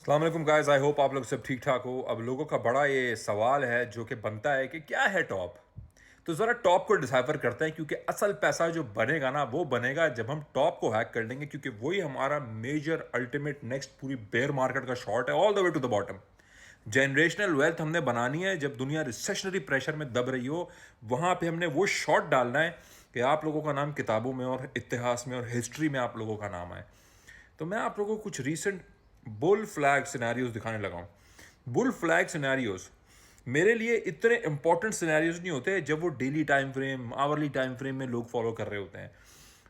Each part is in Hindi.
अस्सलाम वालेकुम गाइस, आई होप आप लोग सब ठीक ठाक हो। अब लोगों का बड़ा ये सवाल है जो कि बनता है कि क्या है टॉप। तो ज़रा टॉप को डिसाइफर करते हैं, क्योंकि असल पैसा जो बनेगा ना वो बनेगा जब हम टॉप को हैक कर लेंगे, क्योंकि वही हमारा मेजर अल्टीमेट नेक्स्ट पूरी बेयर मार्केट का शॉट है all the way to the bottom. Generational wealth हमने बनानी है जब दुनिया रिसेशनरी प्रेशर में दब रही हो। वहां पे हमने वो शॉट डालना है कि आप लोगों का नाम किताबों में और इतिहास में और हिस्ट्री में आप लोगों का नाम आए। तो मैं आप लोगों को कुछ रीसेंट बुल फ्लैग सिनेरियोज दिखाने लगा हूं। बुल फ्लैग सिनेरियोज मेरे लिए इतने इंपॉर्टेंट सिनेरियोज नहीं होते जब वो daily time frame hourly time frame में लोग फॉलो कर रहे होते हैं,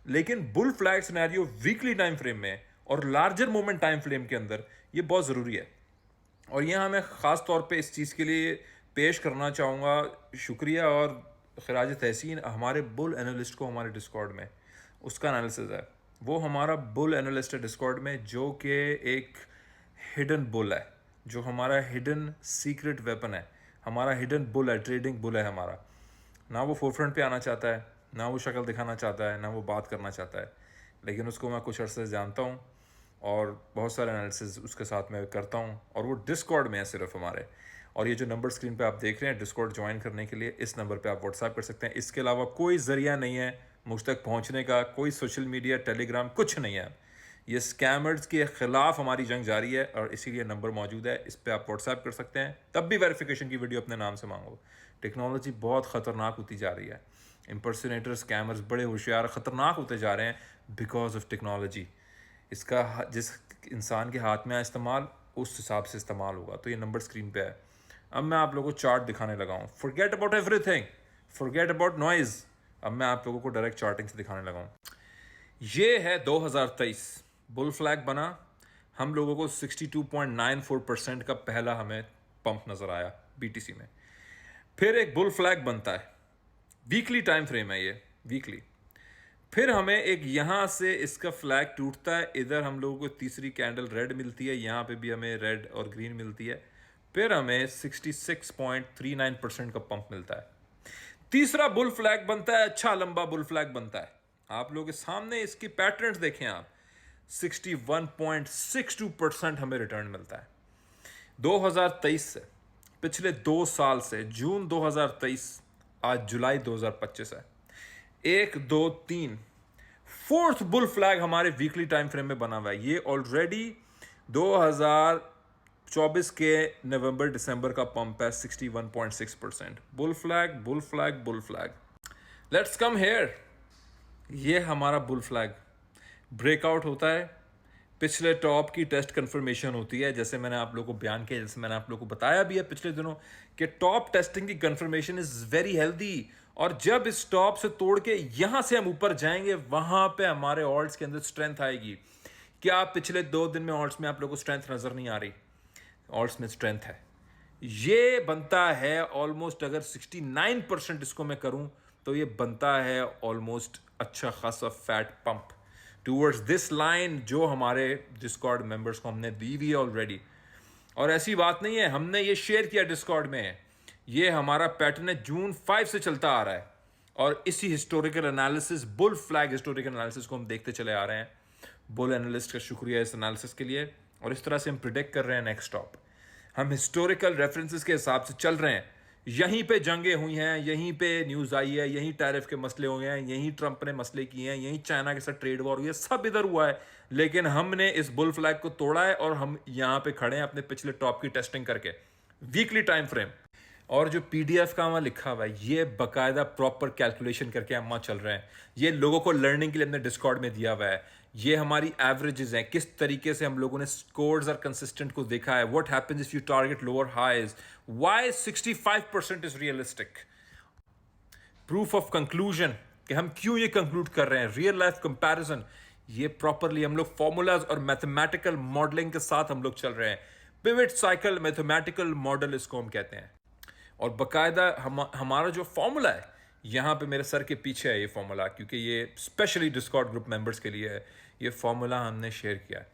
लेकिन bull flag scenario weekly time frame में और लार्जर मोमेंट टाइम फ्रेम के अंदर ये बहुत ज़रूरी है। और यहाँ मैं ख़ास तौर पे इस चीज़ के लिए पेश करना चाहूँगा शुक्रिया और खराज तहसीन हमारे बुल एनालिस्ट को हमारे डिस्कॉर्ड में। उसका एनालिसिस है, वो हमारा बुल एनालिस्ट है डिस्कॉर्ड में, जो कि एक हिडन बुल है, जो हमारा हिडन सीक्रेट वेपन है, हमारा हिडन बुल है, ट्रेडिंग बुल है हमारा। ना वो फोरफ्रंट पे आना चाहता है, ना वो शक्ल दिखाना चाहता है, ना वो बात करना चाहता है, लेकिन उसको मैं कुछ अर्से से जानता हूँ और बहुत सारे एनालिसिस उसके साथ में करता हूँ। और वो डिस्कॉर्ड में है सिर्फ हमारे। और ये जो नंबर स्क्रीन पे आप देख रहे हैं डिस्कॉर्ड ज्वाइन करने के लिए, इस नंबर पे आप व्हाट्सएप कर सकते हैं। इसके अलावा कोई ज़रिया नहीं है मुझ तक पहुँचने का, कोई सोशल मीडिया टेलीग्राम कुछ नहीं है। ये स्कैमर्स के ख़िलाफ़ हमारी जंग जारी है और इसीलिए नंबर मौजूद है, इस पर आप व्हाट्सएप कर सकते हैं। तब भी वेरिफिकेशन की वीडियो अपने नाम से मांगो। टेक्नोलॉजी बहुत ख़तरनाक होती जा रही है। इम्पर्सनेटर स्कैमर्स बड़े होशियार ख़तरनाक होते जा रहे हैं बिकॉज ऑफ टेक्नोलॉजी। इसका जिस इंसान के हाथ में है इस्तेमाल, उस हिसाब से इस्तेमाल होगा। तो ये नंबर स्क्रीन पे है। अब मैं आप लोगों को चार्ट दिखाने लगा हूँ। Forget about everything, forget about noise. अब मैं आप लोगों को डायरेक्ट चार्टिंग से दिखाने लगा हूँ। ये है 2023 बुल फ्लैग बना। हम लोगों को 62.94% का पहला हमें पंप नज़र आया बीटीसी में। फिर एक बुल फ्लैग बनता है, वीकली टाइम फ्रेम है ये, वीकली। फिर हमें एक यहां से इसका फ्लैग टूटता है, इधर हम लोगों को तीसरी कैंडल रेड मिलती है, यहां पे भी हमें रेड और ग्रीन मिलती है। फिर हमें 66.39% का पंप मिलता है। तीसरा बुल फ्लैग बनता है, अच्छा लंबा बुल फ्लैग बनता है। आप लोगों के सामने इसकी पैटर्न्स देखें आप, 61.62% हमें रिटर्न मिलता है 2023 से। पिछले 2 साल से जून 2023 आज जुलाई 2025 है। 1 2 3 फोर्थ बुल फ्लैग हमारे वीकली टाइम फ्रेम में बना हुआ है। ये ऑलरेडी 2024 के नवंबर दिसंबर का पंप है, 61.6% bull flag, bull flag, bull flag. Let's come here. ये हमारा बुल फ्लैग ब्रेकआउट होता है, पिछले टॉप की टेस्ट कंफर्मेशन होती है, जैसे मैंने आप लोगों को बयान किया, जैसे मैंने आप लोगों को बताया भी है पिछले दिनों कि टॉप टेस्टिंग की कंफर्मेशन इज वेरी हेल्दी। और जब इस टॉप से तोड़ के यहां से हम ऊपर जाएंगे, वहां पे हमारे ऑल्ट्स के अंदर स्ट्रेंथ आएगी। क्या पिछले 2 दिन में ऑल्ट्स में आप लोगों को स्ट्रेंथ नजर नहीं आ रही? ऑल्ट्स में स्ट्रेंथ है। ये बनता है ऑलमोस्ट, अगर 69% इसको मैं करूं तो ये बनता है ऑलमोस्ट अच्छा खासा fat pump towards this line, जो हमारे डिस्कॉर्ड मेंबर्स को हमने दी हुई है ऑलरेडी। और ऐसी बात नहीं है, हमने ये शेयर किया डिस्कॉर्ड में। ये हमारा पैटर्न है, जून 5 से चलता आ रहा है। और इसी historical analysis, bull flag historical analysis को हम देखते चले आ रहे हैं। बुल एनालिस्ट का शुक्रिया इस एनालिसिस के लिए। और इस तरह से हम प्रिडिक्ट कर रहे हैं नेक्स्ट स्टॉप। हम हिस्टोरिकल रेफरेंसेस के हिसाब से चल रहे हैं। यहीं पे जंगें हुई हैं, यहीं पे न्यूज़ आई है, यहीं टैरिफ के मसले हुए हैं, यहीं ट्रंप ने मसले किए हैं, यहीं चाइना के साथ ट्रेड वॉर हुई है, सब इधर हुआ है। लेकिन हमने इस बुल फ्लैग को तोड़ा है और हम यहां पे खड़े हैं अपने पिछले टॉप की टेस्टिंग करके वीकली टाइम फ्रेम। और जो पीडीएफ का वहाँ लिखा हुआ है, ये बाकायदा प्रॉपर कैलकुलेशन करके हम वहाँ चल रहे हैं। ये लोगों को लर्निंग के लिए हमने डिस्कॉर्ड में दिया हुआ है। ये हमारी एवरेजेस हैं, किस तरीके से हम लोगों ने स्कोर्स और कंसिस्टेंट को देखा है। What happens if you target lower highs, why 65% is realistic. Proof of conclusion कि हम क्यों ये कंक्लूड कर रहे हैं, रियल लाइफ कंपैरिजन। ये प्रॉपरली हम लोग फॉर्मूलाज और मैथमेटिकल मॉडलिंग के साथ हम लोग चल रहे हैं। पिवट साइकिल मैथमेटिकल मॉडल इसको हम कहते हैं। और बकायदा हमारा जो फॉर्मूला है, यहाँ पे मेरे सर के पीछे है ये फॉर्मूला, क्योंकि ये स्पेशली डिस्कॉर्ड ग्रुप मेंबर्स के लिए है। ये फॉर्मूला हमने शेयर किया है।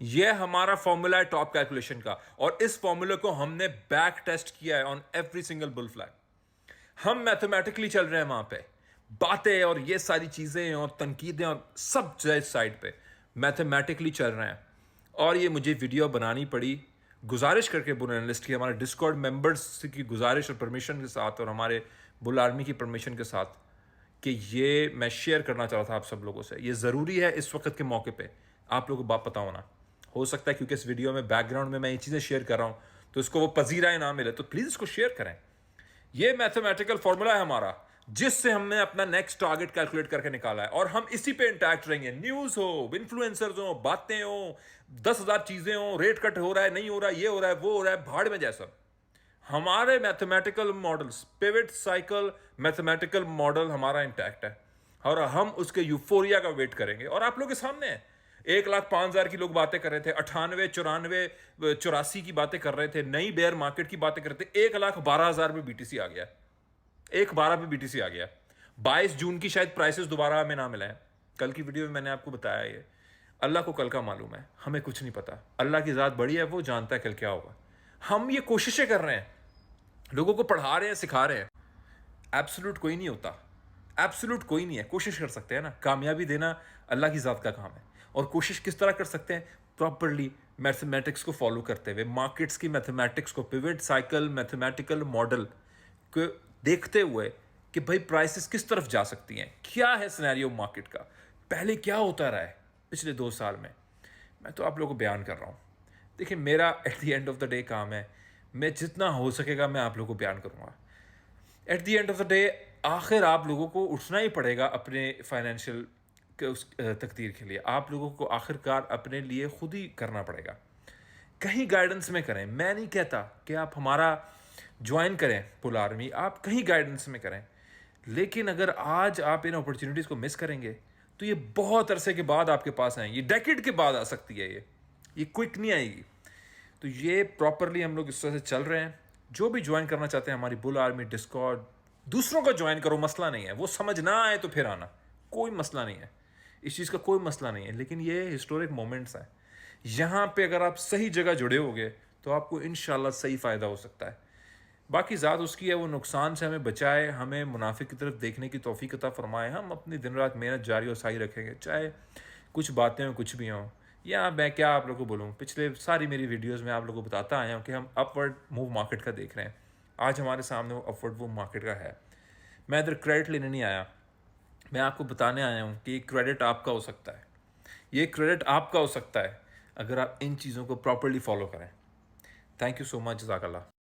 ये हमारा फॉर्मूला है टॉप कैलकुलेशन का, और इस फॉर्मूले को हमने बैक टेस्ट किया है on every single bull flag. हम मैथमेटिकली चल रहे हैं वहां पे। बातें और ये सारी चीजें और तनकीदें और सब साइड पे मैथमेटिकली चल रहे हैं। और ये मुझे वीडियो बनानी पड़ी गुजारिश करके बुल एनालिस्ट की, हमारे डिस्कॉर्ड मेंबर्स की गुजारिश और परमिशन के साथ, और हमारे बुल आर्मी की परमिशन के साथ, कि ये मैं शेयर करना चाह रहा था आप सब लोगों से। ये ज़रूरी है इस वक्त के मौके पे आप लोगों को बात पता होना। हो सकता है क्योंकि इस वीडियो में बैकग्राउंड में मैं ये चीज़ें शेयर कर रहा हूँ तो इसको वो पजीराए ना मिले, तो प्लीज़ इसको शेयर करें। ये मैथमेटिकल फॉर्मूला है हमारा, जिससे हमने अपना नेक्स्ट टारगेट कैलकुलेट करके निकाला है, और हम इसी पे इंटैक्ट रहेंगे। न्यूज़ हो, इन्फ्लुएंसर्स हो, बातें हो, 10,000 चीज़ें हो, रेट कट हो रहा है, नहीं हो रहा है, ये हो रहा है, वो हो रहा है, भाड़ में जैसा। हमारे mathematical models, pivot cycle mathematical model हमारा इंटैक्ट है, और हम उसके यूफोरिया का वेट करेंगे। और आप लोग के सामने है, 1,05,000 की लोग बातें कर रहे थे, 98, 94, 84 की बातें कर रहे थे, नई बेयर मार्केट की बातें कर रहे थे, 1,12,000 पे बीटीसी आ गया, 1,12 पे बीटीसी आ गया। 22 जून की शायद प्राइसेस दोबारा हमें ना मिले हैं। कल की वीडियो में मैंने आपको बताया, ये अल्लाह को कल का मालूम है, हमें कुछ नहीं पता। अल्लाह की ज़ात बड़ी है, वो जानता है कल क्या होगा। हम ये कोशिशें कर रहे हैं, लोगों को पढ़ा रहे हैं, सिखा रहे हैं। एब्सोल्यूट कोई नहीं होता, एब्सोल्यूट कोई नहीं है। कोशिश कर सकते हैं ना, कामयाबी देना अल्लाह की ज़ात का काम है। और कोशिश किस तरह कर सकते हैं? प्रॉपरली मैथमेटिक्स को फॉलो करते हुए, मार्केट्स की मैथमेटिक्स को, पिवट साइकिल मैथमेटिकल मॉडल को देखते हुए कि भाई प्राइसेस किस तरफ जा सकती हैं, क्या है सिनेरियो मार्केट का, पहले क्या होता रहा है पिछले 2 साल में। मैं तो आप लोगों को बयान कर रहा हूँ। देखिए, मेरा at the end of the day काम है, मैं जितना हो सकेगा मैं आप लोगों को बयान करूँगा। At the end of the day आखिर आप लोगों को उठना ही पड़ेगा अपने फाइनेंशियल उस तकदीर के लिए। आप लोगों को आखिरकार अपने लिए खुद ही करना पड़ेगा। कहीं गाइडेंस में करें, मैं नहीं कहता कि आप हमारा ज्वाइन करें पुल आर्मी, आप कहीं गाइडेंस में करें, लेकिन अगर आज आप इन अपॉर्चुनिटीज़ को मिस करेंगे तो ये बहुत अरसे के बाद आपके पास आएंगी, ये डेकेड के बाद आ सकती है, ये क्विक नहीं आएगी। तो ये प्रॉपरली हम लोग इस तरह से चल रहे हैं। जो भी ज्वाइन करना चाहते हैं हमारी बुल आर्मी डिस्कॉर्ड, दूसरों को ज्वाइन करो, मसला नहीं है। वो समझ ना आए तो फिर आना, कोई मसला नहीं है, इस चीज़ का कोई मसला नहीं है। लेकिन ये हिस्टोरिक मोमेंट्स हैं, यहाँ पे अगर आप सही जगह जुड़े होगे तो आपको इंशाल्लाह सही फ़ायदा हो सकता है। बाकी ज़ात उसकी है, वो नुकसान से हमें बचाए, हमें मुनाफिक की तरफ देखने की तौफीक अता फरमाए। हम अपनी दिन रात मेहनत जारी और सही रखेंगे, चाहे कुछ बातें हों, कुछ भी हों। या मैं क्या आप लोगों को बोलूँ, पिछले सारी मेरी वीडियोस में आप लोगों को बताता आया हूँ कि हम अपवर्ड मूव मार्केट का देख रहे हैं। आज हमारे सामने वो अपवर्ड मूव मार्केट का है। मैं इधर क्रेडिट लेने नहीं आया, मैं आपको बताने आया हूँ कि क्रेडिट आपका हो सकता है, ये क्रेडिट आपका हो सकता है अगर आप इन चीज़ों को प्रॉपरली फॉलो करें। थैंक यू सो मच, जज़ाकल्लाह।